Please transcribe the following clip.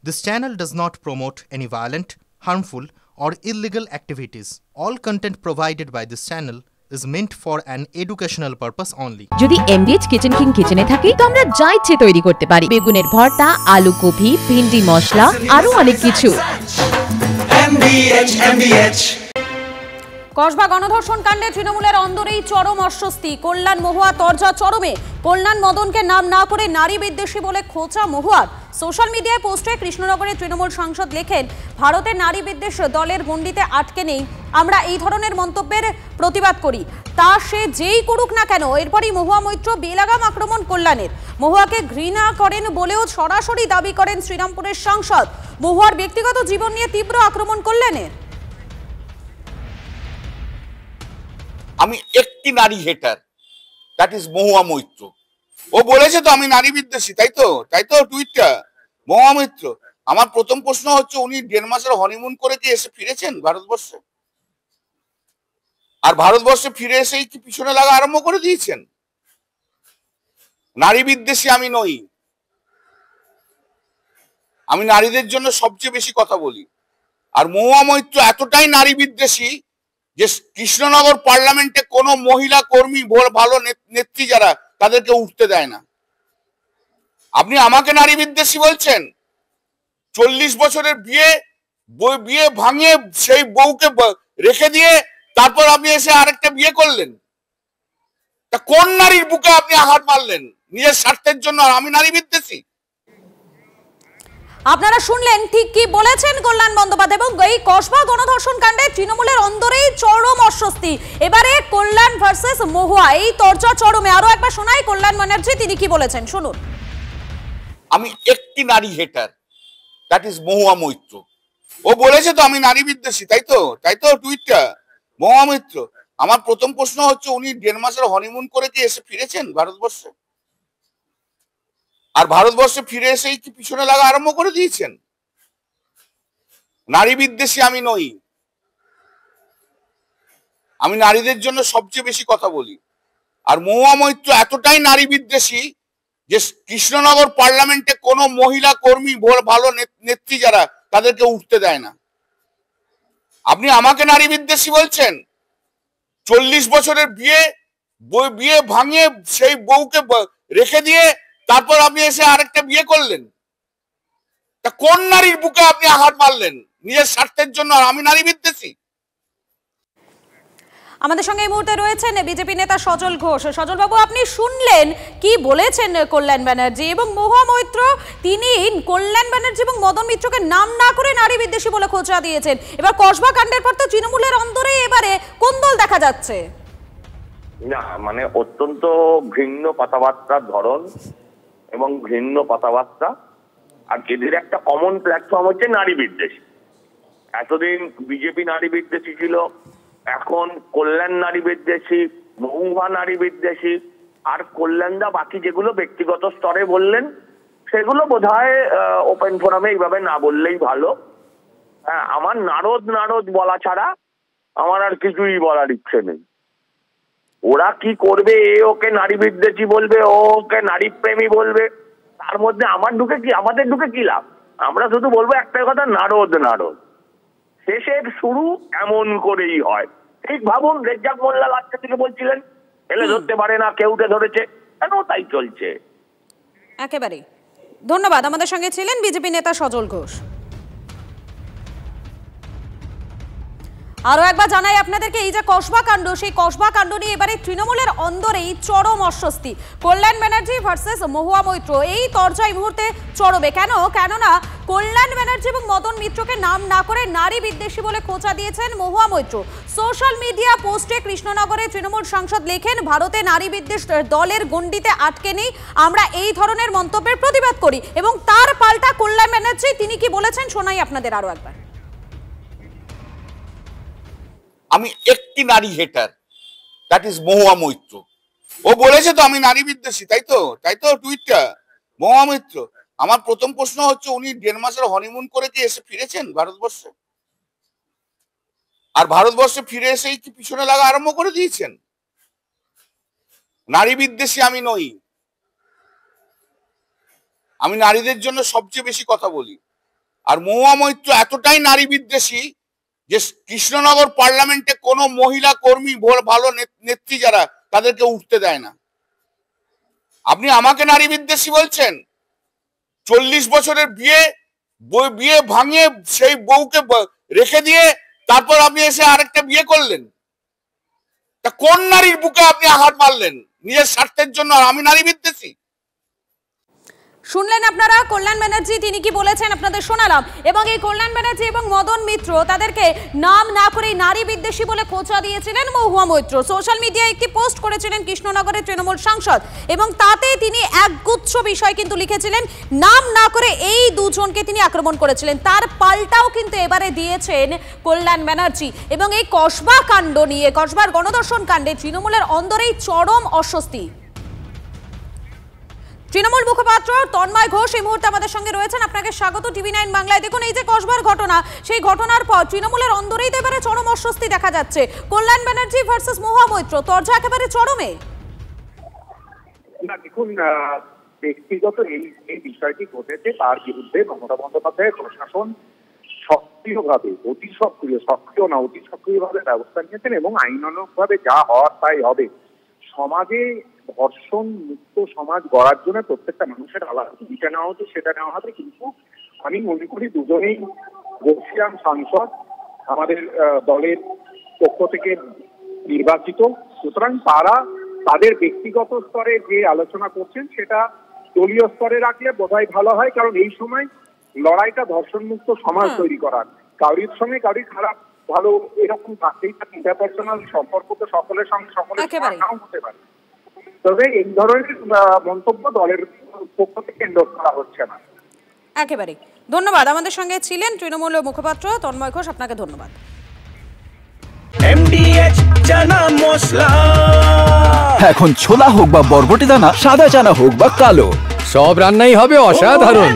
This channel does not promote any violent, harmful, or illegal activities. All content provided by this channel is meant for an educational purpose only. যদি এমবিএচ kitchen king কিচেনে থাকি তো আমরা যা ইচ্ছে তৈরি করতে পারি। বেগুনের ভর্তা, আলু কপি, ভিন্ডি মশলা, আরো অনেক কিছু। MBH কসবা গণধর্ষণ কাণ্ডে তৃণমূলের অন্দরেই চরম অস্বস্তি। কল্যাণ মহুয়া তরজা চরমে। কল্যাণ মদনকে নাম না করে নারী বিদ্বেষী বলে খোঁচা মহুয়ার। সোশ্যাল মিডিয়ায় পোস্টে কৃষ্ণনগরের তৃণমূল সাংসদ লেখেন, ভারতের নারী বিদ্বেষ দলের গণ্ডিতে আটকে নেই, আমরা এই ধরনের মন্তব্যের প্রতিবাদ করি, তা সে যেই করুক না কেন। এরপরই মহুয়া মৈত্র বেলাগাম আক্রমণ কল্যাণের। মহুয়াকে ঘৃণা করেন বলেও সরাসরি দাবি করেন শ্রীরামপুরের সাংসদ। মহুয়ার ব্যক্তিগত জীবন নিয়ে তীব্র আক্রমণ কল্যাণের। আমি একটি নারী হেটার, দ্যাট ইজ মহুয়া মৈত্র। ও বলেছে তো আমি নারী বিদ্বেষী, তাই তো টুইটটা মহুয়া মৈত্র। আমার প্রথম প্রশ্ন হচ্ছে, উনি 1.5 মাসের হনিমুন করে কি এসে ফিরেছেন ভারতবর্ষে? আর ভারতবর্ষে ফিরে এসেই কি পিছনে লাগা আরম্ভ করে দিয়েছেন? নারী বিদ্বেষী আমি নই, আমি নারীদের জন্য সবচেয়ে বেশি কথা বলি। আর মহুয়া মৈত্র এতটাই নারী বিদ্বেষী যে কৃষ্ণনগর পার্লামেন্টে কোনো মহিলা কর্মী, ভালো নেত্রী যারা, তাদেরকে উঠতে দেয় না। আপনি আমাকে নারী বিদ্বেষী বলছেন? 40 বছরের বিয়ে ভাঙিয়ে সেই বউকে রেখে দিয়ে তারপর আপনি এসে আরেকটা বিয়ে করলেন। তা কোন নারীর বুকে আপনি আঘাত মারলেন নিজের স্বার্থের জন্য? আর আমি নারী বিদ্বেষী? আপনারা শুনলেন ঠিক কি বলেছেন কল্যাণ বন্দ্যোপাধ্যায়। এবং এই কসবা গণধর্ষণ কাণ্ডে তৃণমূলের অন্দরেই চরম অস্বস্তি। এবারে কল্যাণ ভার্সেস মহুয়া, এই তরজা চরমে। আরো একবার শোনাই কল্যাণ ব্যানার্জি তিনি কি বলেছেন, শুনুন। আমি একটি নারী হেটার, দ্যাট ইজ মহুয়া মৈত্র। ও বলেছে তো আমি নারী বিদ্বেষী, তাই তো টুইটটা মহুয়া মৈত্র। আমার প্রথম প্রশ্ন হচ্ছে, উনি 1.5 মাসের হনিমুন করে কি এসে ফিরেছেন ভারতবর্ষে? আর ভারতবর্ষে ফিরে এসেই কি পিছনে লাগা আরম্ভ করে দিয়েছেন? নারী বিদ্বেষী আমি নই, আমি নারীদের জন্য সবচেয়ে বেশি কথা বলি। আর মহুয়া মৈত্র এতটাই নারী বিদ্বেষী যে কৃষ্ণনগর পার্লামেন্টে কোনো মহিলা কর্মী, ভালো নেত্রী যারা, তাদেরকে উঠতে দেয় না। আপনি আমাকে নারী বিদ্বেষী বলছেন? 40 বছরের বিয়ে ভাঙিয়ে সেই বউকে রেখে দিয়ে তারপর আপনি এসে আরেকটা বিয়ে করলেন। তা কোন নারীর বুকে আপনি আঘাত মারলেন নিজের স্বার্থের জন্য? আর আমি নারী বিদ্বেষী? আমাদের সঙ্গে এই মুহূর্তে রয়েছেন বিজেপি নেতা সজল ঘোষ। সজল বাবু, আপনি শুনলেন কি বলেছেন কল্যাণ ব্যানার্জি এবং মহুয়া মৈত্র। তিনি কল্যাণ ব্যানার্জি এবং মদন মিত্রকে নাম না করে নারী বিদ্বেষী বলে খোঁচা দিয়েছেন। এবার কসবা কাণ্ডের পর তো তৃণমূলের অন্তরে এবারে কোন্দল দেখা যাচ্ছে। না, মানে অত্যন্ত ঘৃণ্য কথাবার্তার ধরন এবং ঘৃণ্য কথাবার্তা। আর এদের একটা কমন প্ল্যাটফর্ম হচ্ছে নারী বিদ্বেষী। এতদিন বিজেপি নারী বিদ্বেষী ছিল, এখন কল্যাণ নারী বিদ্বেষী, মহুয়া নারী বিদ্বেষী। আর কল্যাণদা বাকি যেগুলো ব্যক্তিগত স্তরে বললেন সেগুলো বোধহয় ওপেন ফোরামে এইভাবে না বললেই ভালো। হ্যাঁ, আমার নারদ বলা ছাড়া আমার আর কিছুই বলার ইচ্ছে নেই। ওরা কি করবে, এ ওকে নারী বিদ্বেষী বলবে, ও ওকে নারী প্রেমী বলবে, তার মধ্যে আমাদের ঢুকে কি লাভ? আমরা শুধু বলবো একটা কথা, নারদ। শেষের শুরু এমন করেই হয়। ঠিক ভাবুন, রেজ্জাক মোল্লা লাস্টের থেকে বলছিলেন এলে ধরতে পারে না, কেউকে ধরেছে, কেন তাই চলছে। একেবারে ধন্যবাদ। আমাদের সঙ্গে ছিলেন বিজেপি নেতা সজল ঘোষ। আরো একবার জানাই আপনাদেরকে, এই যে কসবা কাণ্ড, সেই কসবা কাণ্ড নিয়ে এবারে তৃণমূলের অন্দরেই চরম অস্বস্তি। কল্যাণ ব্যানার্জি ভার্সেস মহুয়া মৈত্র, এই তরজা এই মুহূর্তে চরমে। কেননা কল্যাণ ব্যানার্জি এবং মদন মিত্রকে নাম না করে নারী বিদ্বেষী বলে খোঁচা দিয়েছেন মহুয়া মৈত্র। সোশ্যাল মিডিয়া পোস্টে কৃষ্ণনগরের তৃণমূল সাংসদ লেখেন, ভারতে নারী বিদ্বেষ দলের গণ্ডিতে আটকে নেই, আমরা এই ধরনের মন্তব্যের প্রতিবাদ করি। এবং তার পাল্টা কল্যাণ ব্যানার্জি তিনি কি বলেছেন শোনাই আপনাদের আরো একবার। আমি একটি নারী হেটার, দ্যাট ইজ মহুয়া মৈত্র। ও বলেছে তো আমি নারী বিদ্বেষী, তাই তো টুইটটা মহুয়া মৈত্র। আমার প্রথম প্রশ্ন হচ্ছে, উনি 1.5 মাসের হনিমুন করে কি এসে ফিরেছেন ভারতবর্ষে? আর ভারতবর্ষে ফিরে এসেই কি পিছনে লাগা আরম্ভ করে দিয়েছেন? নারী বিদ্বেষী আমি নই, আমি নারীদের জন্য সবচেয়ে বেশি কথা বলি। আর মহুয়া মৈত্র এতটাই নারী বিদ্বেষী যে কৃষ্ণনগর পার্লামেন্টে কোনো মহিলা কর্মী ভালো নেত্রী যারা তাদেরকে উঠতে দেয় না। আপনি আমাকে নারী বিদ্বেষী বলছেন? 40 বছরের বিয়ে ভাঙিয়ে সেই বউকে রেখে দিয়ে তারপর আপনি এসে আরেকটা বিয়ে করলেন। তা কোন নারীর বুকে আপনি আঘাত মারলেন নিজের স্বার্থের জন্য? আর আমি নারী বিদ্বেষী? শুনলেন আপনারা কল্যাণ ব্যানার্জি তিনি কি বলেছেন, আপনাদের শোনালাম। এবং এই কল্যাণ ব্যানার্জি এবং মদন মিত্র তাদেরকে নাম না করে নারী বিদ্বেষী বলে খোঁচা দিয়েছিলেন মহুয়া মৈত্র। সোশ্যাল মিডিয়ায় একটি পোস্ট করেছিলেন কৃষ্ণনগরের তৃণমূল সাংসদ এবং তাতে তিনি একগুচ্ছ বিষয় কিন্তু লিখেছিলেন, নাম না করে এই দুজনকে তিনি আক্রমণ করেছিলেন। তার পাল্টাও কিন্তু এবারে দিয়েছেন কল্যাণ ব্যানার্জি। এবং এই কসবা কাণ্ড নিয়ে, কসবার গণধর্ষণ কাণ্ডে তৃণমূলের অন্দরেই চরম অস্বস্তি। তৃণমূল মুখপাত্র তন্ময় ঘোষ এই মুহূর্তে আমাদের সঙ্গে রয়েছেন। আপনাকে স্বাগত টিভি9 বাংলায়। দেখুন, এই যে কসবার ঘটনা, সেই ঘটনার পর তৃণমূলের অন্দরেই তো এবারে চরম অস্বস্তি দেখা যাচ্ছে। কল্যাণ ব্যানার্জি ভার্সেস মহুয়া মৈত্র, তরজা একেবারে চরমে। না দেখুন, ব্যক্তিগত এই বিষয়টি ঘটেছে, তার বিরুদ্ধে মমতা বন্দ্যোপাধ্যায়ের প্রশাসন সক্রিয়ভাবে, অতি সক্রিয়ভাবে ব্যবস্থা নিয়েছেন এবং আইনানুগভাবে যা হওয়ার তাই হবে। সমাজে ধর্ষণ মুক্ত সমাজ গড়ার জন্য প্রত্যেকটা মানুষের আলাদা ভূমিকা নেওয়া হচ্ছে, সেটা নেওয়া হবে। কিন্তু আমি মনে করি দুজনেই বর্ষিয়ান সাংসদ, আমাদের দলের পক্ষ থেকে নির্বাচিত, সুতরাং তারা তাদের ব্যক্তিগত স্তরে যে আলোচনা করছেন সেটা দলীয় স্তরে রাখলে বোধহয় ভালো হয়। কারণ এই সময় লড়াইটা ধর্ষণ মুক্ত সমাজ তৈরি করার, কারোর সঙ্গে কারোর খারাপ ভালো এরকম থাকতেই থাকে। ইন্টারপার্সোনাল সম্পর্ক তো সকলের সঙ্গে সকলের নাও হতে পারে, তবে এই ধরনের মন্তব্য দলের পক্ষ থেকে এন্ডোর্স করা হচ্ছে না। একেবারে ধন্যবাদ। আমাদের সঙ্গে ছিলেন তৃণমূল মুখপাত্র তন্ময় ঘোষ, আপনাকে ধন্যবাদ। MDH চানা মশলা, এখন ছোলা হোক বা বরবটি দানা, সাদা চানা হোক বা কালো, সব রান্নাই হবে অসাধারণ।